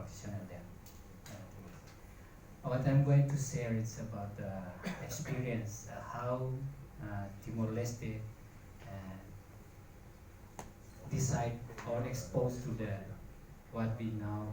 professional there. What I'm going to share is about the experience, how Timor-Leste decide or exposed to the what we now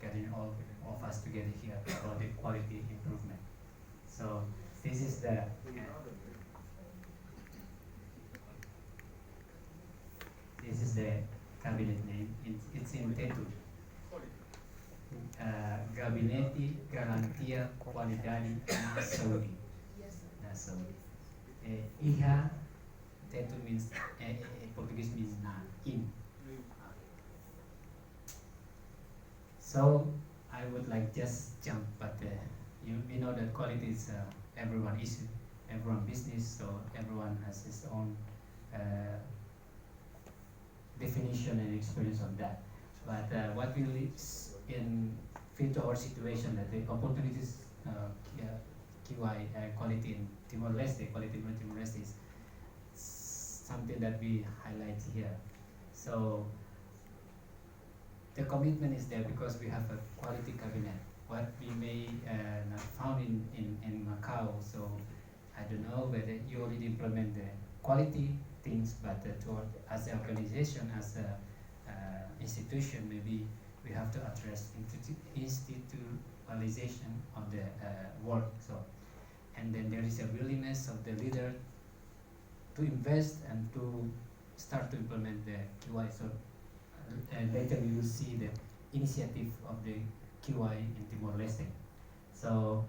getting all of us together here about the quality improvement. So this is the cabinet name. It's in Tetu. Gabinete Garantia Qualidade na Saúde. Na Saúde. Iha, Tetu means, Portuguese means na, in. So I would like just jump, but we know that quality is everyone issue, everyone business, so everyone has his own definition and experience on that. But what will in fit to our situation, that the opportunities QI quality in Timor-Leste, quality in Timor-Leste is something that we highlight here. So the commitment is there because we have a quality cabinet. What we may not found in Macau, so I don't know whether you already implement the quality things, but as an organization, as an institution, maybe we have to address institutionalization of the work. So, and then there is a willingness of the leader to invest and to start to implement the QI. So later we will see the initiative of the QI in Timor-Leste. So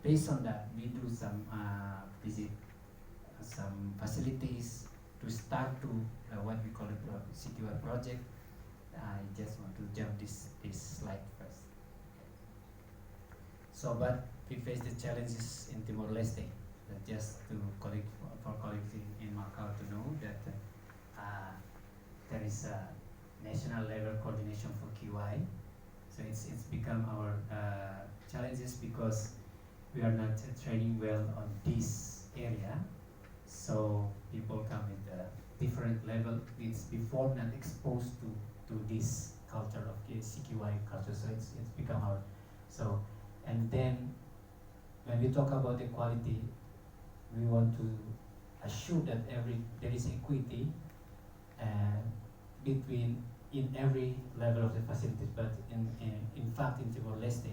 based on that, we do some visit some facilities to start to what we call a CQI project. I just want to jump this slide first. So, but we face the challenges in Timor-Leste. Just to colleague for colleagues in Macau to know that there is a national level coordination for QI. So it's become our challenges because we are not training well on this area. So people come with a different level. It's before not exposed to this culture of CQI culture. So it's become our so. And then when we talk about equality, we want to assure that there is equity between in every level of the facilities. But in fact in Timor-Leste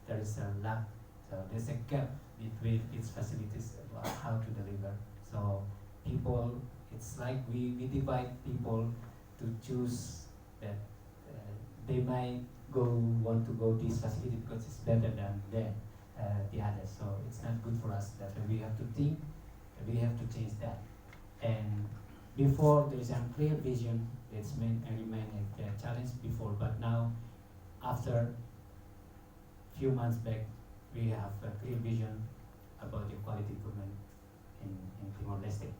there is a lack. So there's a gap between its facilities about how to deliver. So people, it's like we divide people to choose that they might want to go this facility because it's better than the others. So it's not good for us. That we have to think, we have to change that. And before there is a clear vision, it's remain a challenge before, but now after few months back, we have a clear vision about the quality improvement in Timor-Leste.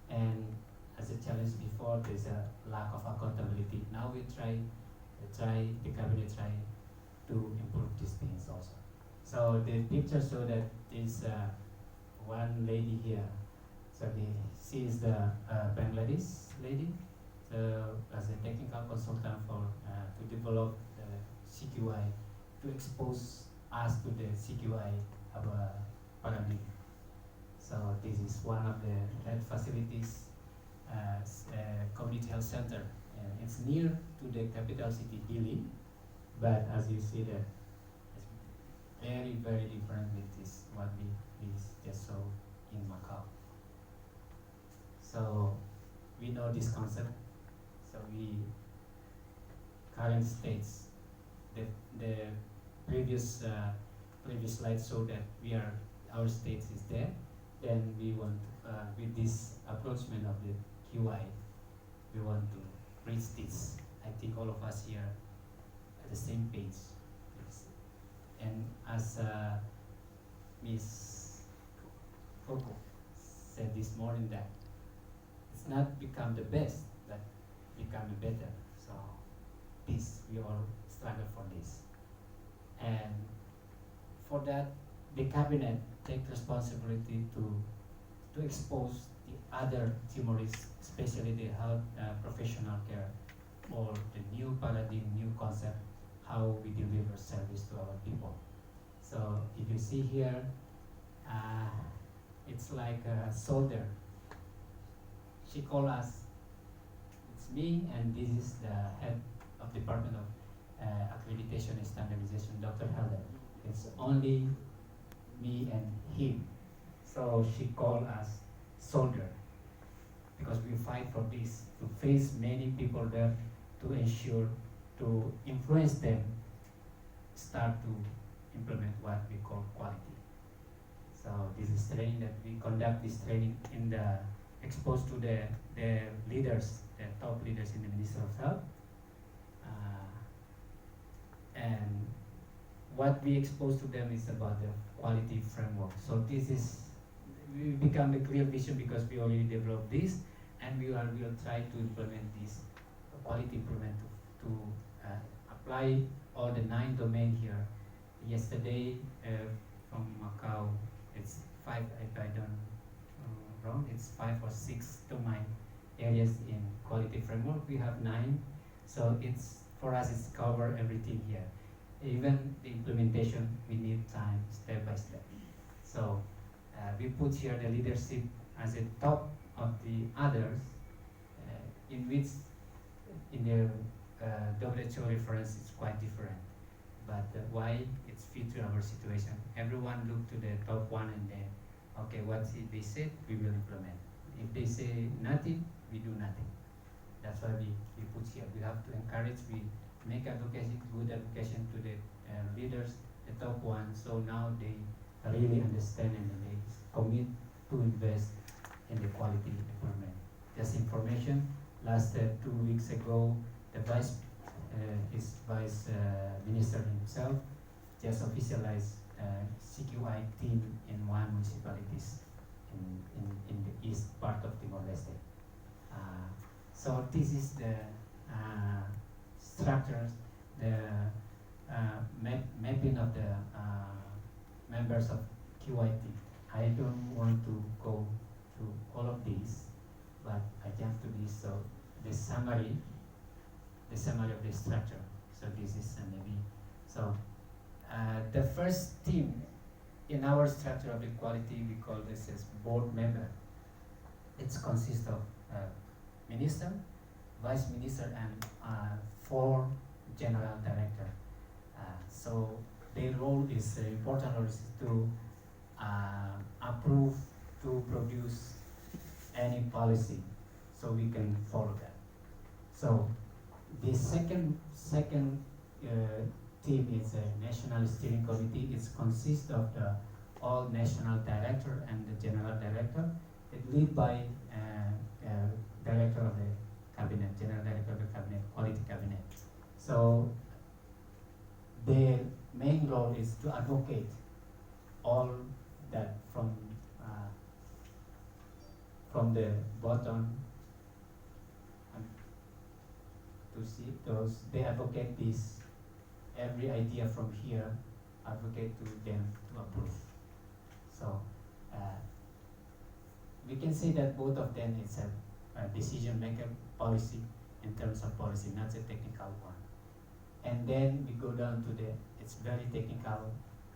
And as a challenge before, there's a lack of accountability. Now the cabinet try to improve these things also. So the picture show that is one lady here. So she is the Bangladesh lady. So as a technical consultant for to develop the CQI, to expose us to the CQI paradigm. So this is one of the health facilities, community health center. It's near to the capital city, Dili, but as you see that, it's very, very different with this what we just saw in Macau. So we know this concept. So we current states, the previous slide showed that our state is there. Then we want with this approachment of the QI, we want to reach this. I think all of us here at the same page. And as Ms. Coco said this morning, that it's not become the best, but become better. So this, we all struggle for this. And for that, the cabinet take responsibility to expose the other Timorese, especially the health professional care, or the new paradigm, new concept, how we deliver service to our people. So if you see here, it's like a soldier. She called us, it's me, and this is the head of Department of Accreditation and Standardization, Dr. Helder. It's only me and him. So she called us soldier, because we fight for this, to face many people there, to ensure, to influence them, start to implement what we call quality. So this is training that we conduct this training in the, exposed to the leaders, the top leaders in the Ministry of Health. And what we expose to them is about the quality framework. So this is, we become a clear vision because we already developed this, and we will try to implement this quality improvement to apply all the 9 domains here. Yesterday from Macau, it's 5, if I don't wrong, it's 5 or 6 domain areas in quality framework. We have 9, so it's, for us, it's cover everything here. Even the implementation, we need time, step by step. So we put here the leadership as a top of the others, in which in the WHO reference it's quite different. But why it's fit to our situation? Everyone look to the top one and then, okay, what they said, we will implement. If they say nothing, we do nothing. That's why we put here. We have to encourage, we make advocacy, good advocacy to the leaders, the top one, so now they really understand and they commit to invest in the quality improvement. Just information, last 2 weeks ago, the his vice minister himself just officialized CQI team in 1 municipalities in the east part of Timor Leste. So this is the structures, the mapping of the members of QIT. I don't want to go through all of these, but I jump to this. So the summary of the structure. So this is maybe, so the first team in our structure of equality, we call this as board member. It consists of minister, vice minister, and 4 general director. So their role is important role is to approve, to produce any policy, so we can follow that. So the second team is a national steering committee. It consists of the all national director and the general director. It led by director of the cabinet, general director of the cabinet, quality cabinet. So their main role is to advocate all that from the bottom to see those. They advocate this, every idea from here, advocate to them to approve. So we can say that both of them is a decision maker policy in terms of policy, not a technical one. And then we go down to it's very technical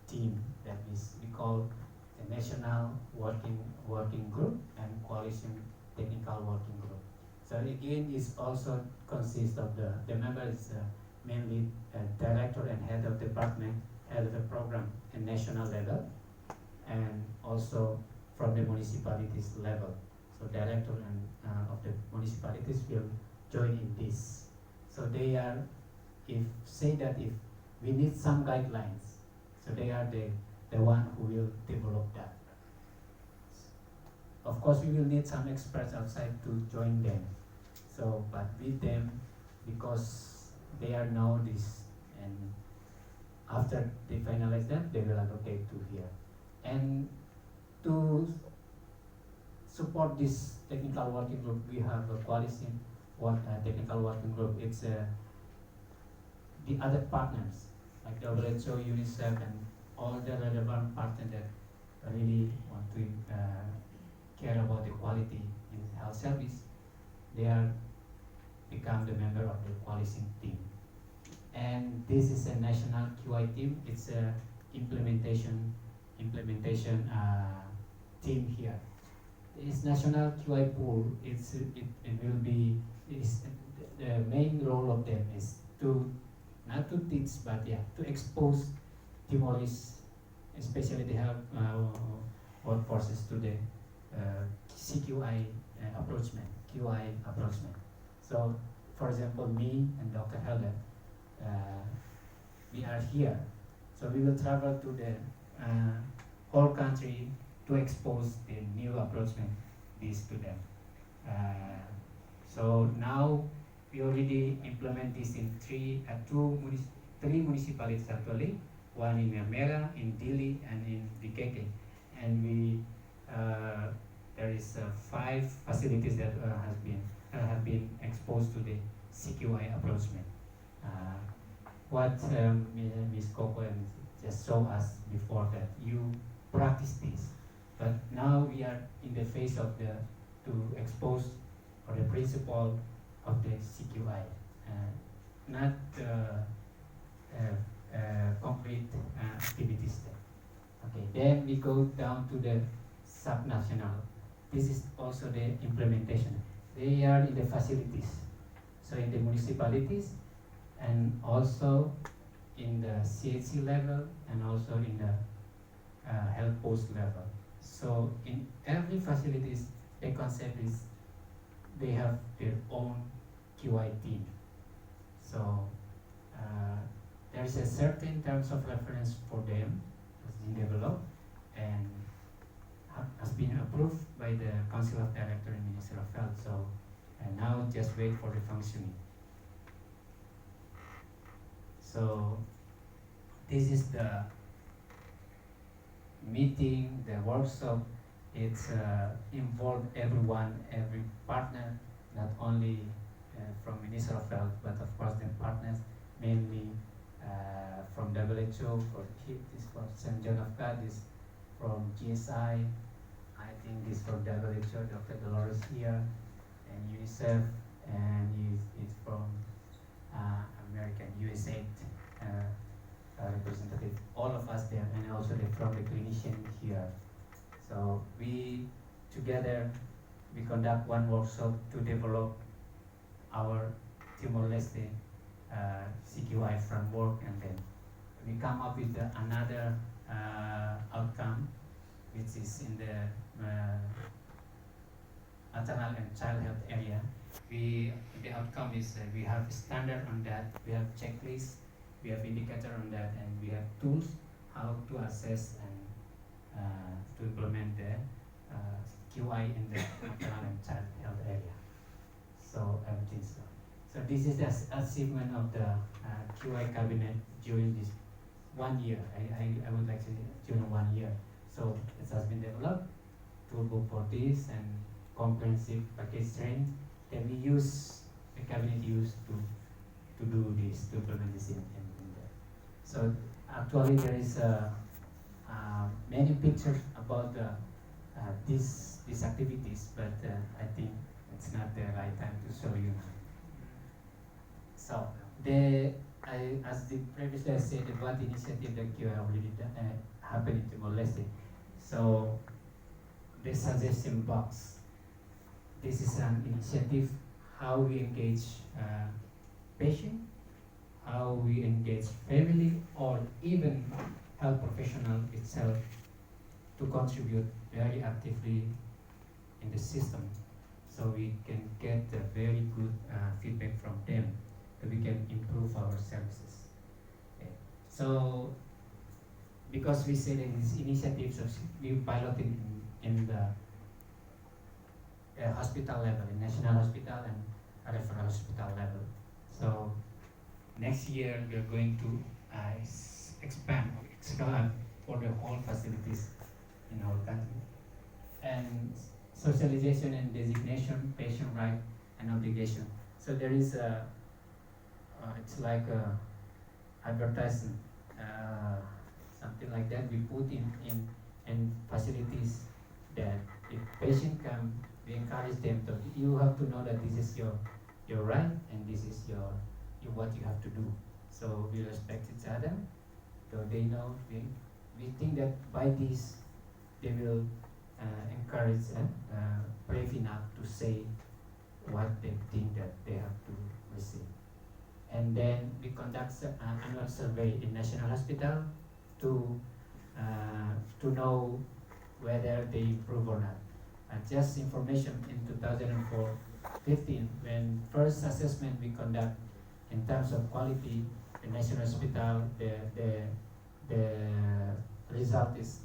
team that is, we call the National Working Group and Coalition Technical Working Group. So again, it also consists of the members mainly director and head of department, head of the program at national level, and also from the municipalities level. So director and of the municipalities will join in this. So they are, if we need some guidelines, so they are the one who will develop that. Of course, we will need some experts outside to join them. So, but with them, because they are now this, and after they finalize that, they will allocate to here. And to support this technical working group, we have a coalition, technical working group. It's the other partners, like WHO, UNICEF, and all the relevant partners that really want to care about the quality in health service. They are become the member of the coalition team. And this is a national QI team. It's a implementation team here. This national QI pool, it will be, the main role of them is to, not to teach, but yeah, to expose Timorese, especially the health workforces to the CQI approachment, QI approachment. So, for example, me and Dr. Helder, we are here. So we will travel to the whole country to expose the new approachment this to them. So now we already implement this in three municipalities actually, one in Mermera, in Dili, and in Bikeke. And we there is 5 facilities that have been exposed to the CQI approachment. What Ms. Coco just showed us before, that you practice this, but now we are in the phase of to expose or the principle of the CQI, not concrete activities there. Okay, then we go down to the subnational. This is also the implementation. They are in the facilities, so in the municipalities, and also in the CHC level, and also in the health post level. So in every facilities, the concept is they have their own QI team. So there is a certain terms of reference for them has been developed and has been approved by the Council of Directors and Minister of Health. So and now just wait for the functioning. So this is the meeting, the workshop. It's involved everyone, every partner, not only from Minister of Health, but of course the partners, mainly from WHO, for HIP, this for St. John of God, this from GSI, I think this from WHO, Dr. Dolores here, and UNICEF, and it's from American USAID representative, all of us there, and also from the clinician here. So we together, we conduct one workshop to develop our Timor-Leste CQI framework, and then we come up with another outcome, which is in the maternal and child health area. The outcome is we have standard on that, we have checklists, we have indicator on that, and we have tools how to assess and to implement the QI in the maternal and child health area. So everything's done. So this is the achievement of the QI cabinet during this 1 year. I would like to say during 1 year. So it has been developed, toolbook for this, and comprehensive package training that we use, the cabinet used to do this, to implement this in there. So actually there is many pictures about these activities, but I think it's not the right time to show you now. So as the previously I said, about the initiative that QI already happened in Timor-Leste. So the suggestion box. This is an initiative how we engage patient, how we engage family, or even health professional itself to contribute very actively in the system, so we can get a very good feedback from them, that we can improve our services. Okay. So because we say that these initiatives we piloting in the hospital level, in national hospital and referral hospital level. So next year we are going to expand for the whole facilities in our country. And socialization and designation, patient right and obligation. So there is a, it's like a advertisement, something like that we put in facilities, that if patient come, we encourage them to, you have to know that this is your your right, and this is what you have to do. So we respect each other. So they know, we think that by this they will encourage and brave enough to say what they think that they have to receive. And then we conduct an annual survey in National Hospital to know whether they improve or not. Just information, in 2015, when first assessment we conduct in terms of quality, the National Hospital, the result is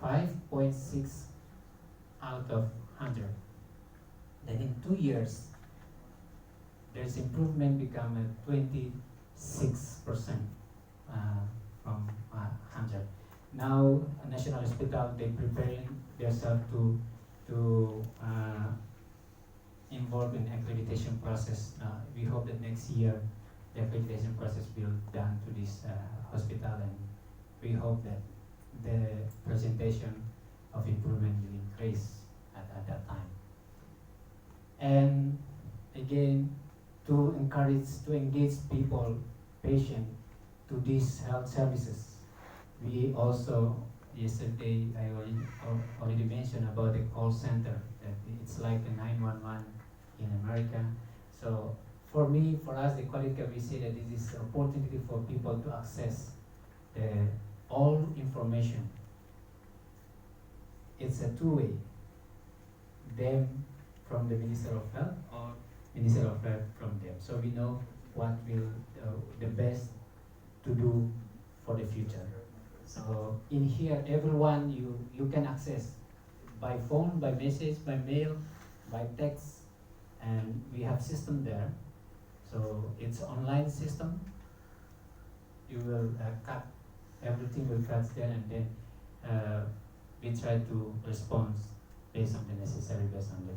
5.6 out of 100. Then in 2 years, there's improvement become 26% from 100. Now, National Hospital, they preparing themselves to involve in accreditation process. We hope that next year the accreditation process will done to this hospital, and we hope that the presentation of improvement will increase at that time. And again, to engage people, patient, to these health services. We also, yesterday, I already mentioned about the call center, that it's like a 911 in America. So for me, for us, the quality, we say that this is an opportunity for people to access all information. It's a two-way. Them from the Minister of Health or Minister of Health from them. So we know what will the best to do for the future. So in here, everyone you can access by phone, by message, by mail, by text, and we have system there. So it's online system. You will cut, everything will cut there, and then we try to respond based on the necessary, based on the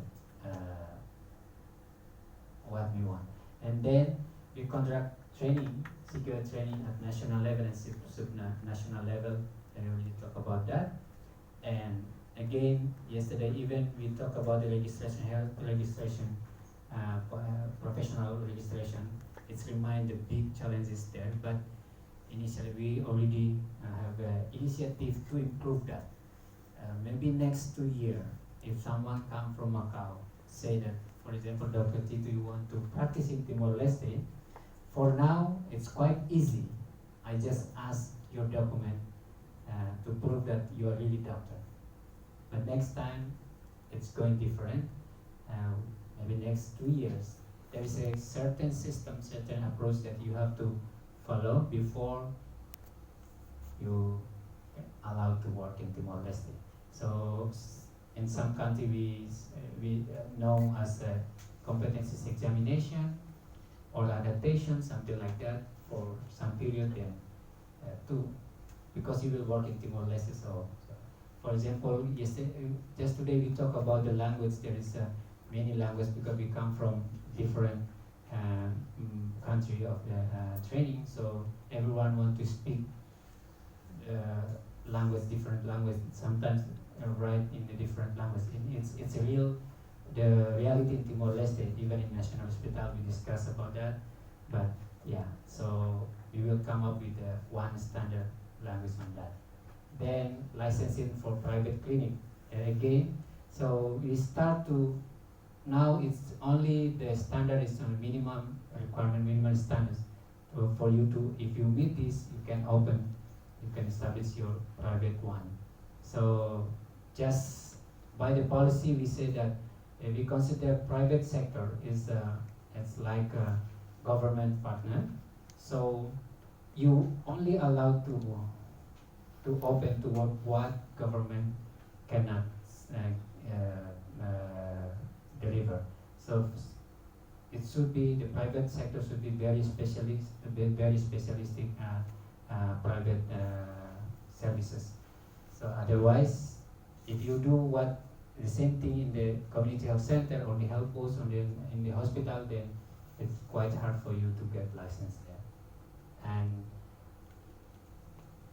what we want. And then we conduct training, secure training at national level and national level. I already talk about that. And again, yesterday even we talk about the registration, health registration, professional registration. It's remind the big challenges there, but initially we already have an initiative to improve that. Maybe next 2 years, if someone come from Macau, say that, for example, Dr. Tito, you want to practice in Timor-Leste, for now, it's quite easy. I just ask your document to prove that you are really doctor. But next time, it's going different. Maybe next 2 years, there is a certain system, certain approach that you have to follow before you allowed to work in Timor-Leste. So in some country we know as a competencies examination or adaptation, something like that, for some period then because you will work in Timor-Leste. So for example, just today we talk about the language. There is many languages because we come from different country of the training. So everyone want to speak language, different language. Sometimes write in a different language. It's a real the reality in Timor-Leste. Even in National Hospital we discuss about that. But yeah, so we will come up with one standard language on that. Then licensing for private clinic again. So we start to now it's only the standard is on minimum requirement, minimum standards. So for you to, if you meet this, you can establish your private one. So just by the policy, we say that we consider private sector is it's like a government partner. So you only allowed to open to what government cannot deliver. So it should be, the private sector should be very specialistic private services. So otherwise, if you do what the same thing in the community health center or the health post or in the hospital, then it's quite hard for you to get license there. And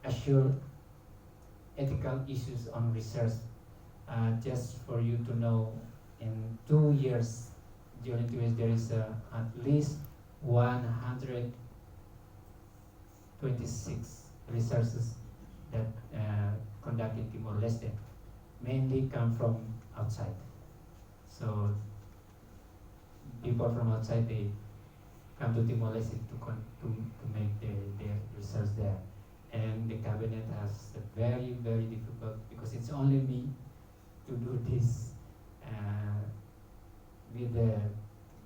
assure ethical issues on research. Just for you to know, in 2 years, during 2 years there is at least 126 researchers that conduct in Timor Leste, mainly come from outside. So people from outside, they come to Timor Leste to make their research there. And the cabinet has a very, very difficult, because it's only me to do this with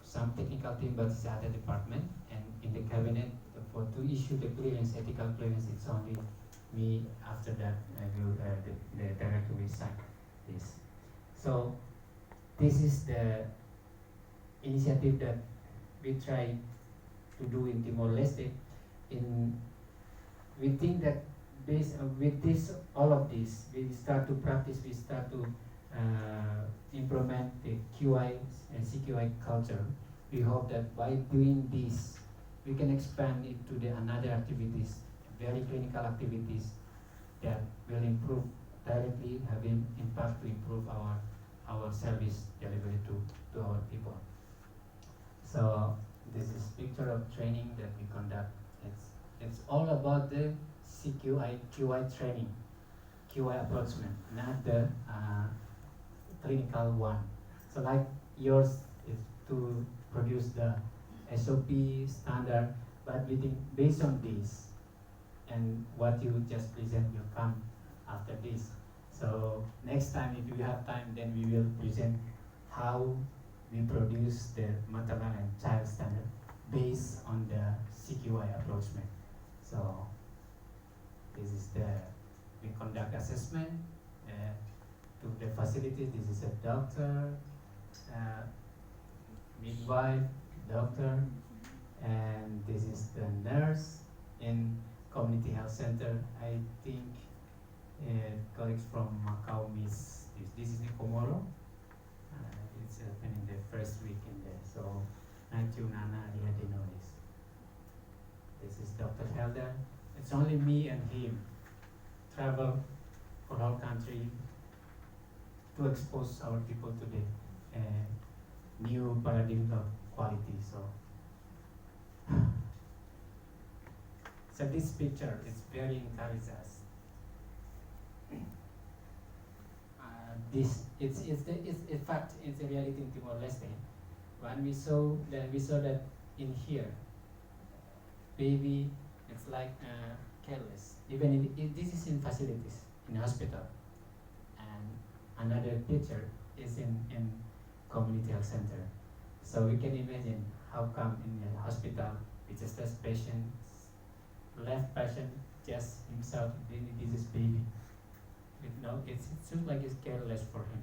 some technical team, but it's other department. And in the cabinet, to issue the clearance, ethical clearance, it's only me. After that, the director will sign this. So this is the initiative that we try to do in Timor Leste. We think that with this, all of this, we start to practice, we start to implement the QI and CQI culture. We hope that by doing this, we can expand it to the another activities, very clinical activities that will improve directly, having impact to improve our service delivery to our people. So this is picture of training that we conduct. It's all about the CQI, QI training, QI approachment, not the clinical one. So like yours is to produce the SOP standard, but we think based on this and what you just present will come after this. So next time, if you have time, then we will present how we produce the maternal and child standard based on the CQI approachment. So this is we conduct assessment to the facilities. This is a doctor, midwife, doctor, and this is the nurse in community health center. I think colleagues from Macau miss this. This is in Komoro. It's happening the first week in there. So, thank you, Nana. Yeah, they know this. This is Dr. Helder. It's only me and him travel for whole country to expose our people to the new paradigm of quality. So this picture is very encourages us. In fact, it's a reality in Timor Leste. When we saw that in here, baby, it's like careless. Even this is in facilities, in hospital, and another picture is in community health center. So we can imagine how come in the hospital, it's just a patient, left patient, just himself, this is baby. It seems like it's careless for him.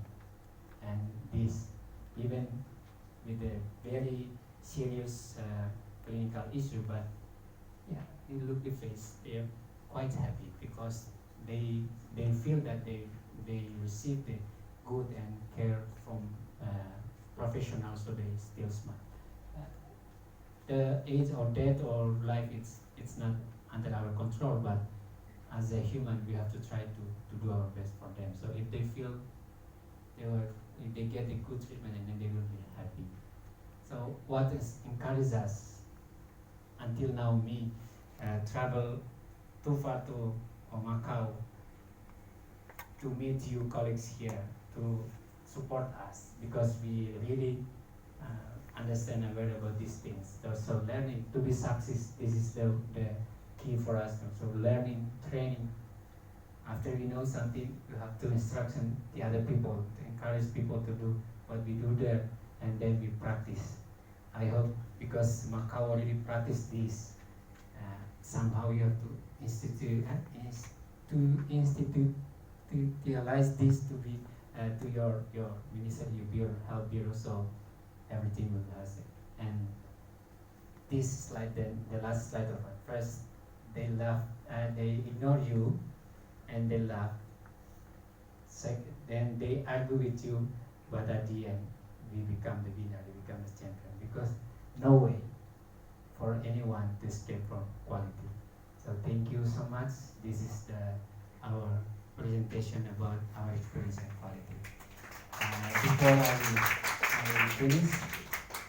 And this, even with a very serious clinical issue, but yeah, you look the face, they are quite happy because they feel that they receive the good and care from professionals, so they still smile. The age or death or life, it's not under our control, but as a human, we have to try to do our best for them. So if they feel if they get a good treatment, and then they will be happy. So what encourages us until now, me travel too far to Macau to meet you colleagues here to support us, because we really understand and aware about these things. So learning to be success, this is the key for us. So learning, training. After we know something, you have to instruction the other people, to encourage people to do what we do there, and then we practice. I hope, because Macau already practiced this, somehow you have to institutionalize this to be to your ministry, your health bureau, so everything will has it. And this slide, then the last slide of it. First, they laugh, they ignore you, and they laugh. Second, then they argue with you, but at the end, we become the winner, we become the champion, because no way for anyone to escape from quality. So thank you so much. This is our presentation about our experience in quality. Before I finish,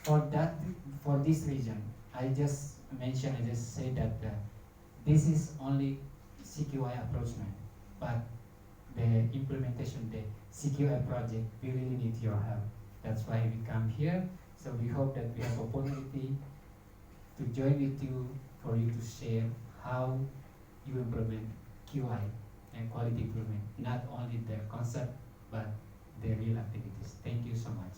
for that, for this region, I just mentioned, I just say that this is only CQI approachment, but the implementation, the CQI project, we really need your help. That's why we come here. So we hope that we have opportunity to join with you for you to share how you implement QI and quality improvement, not only the concept but the real activities. Thank you so much.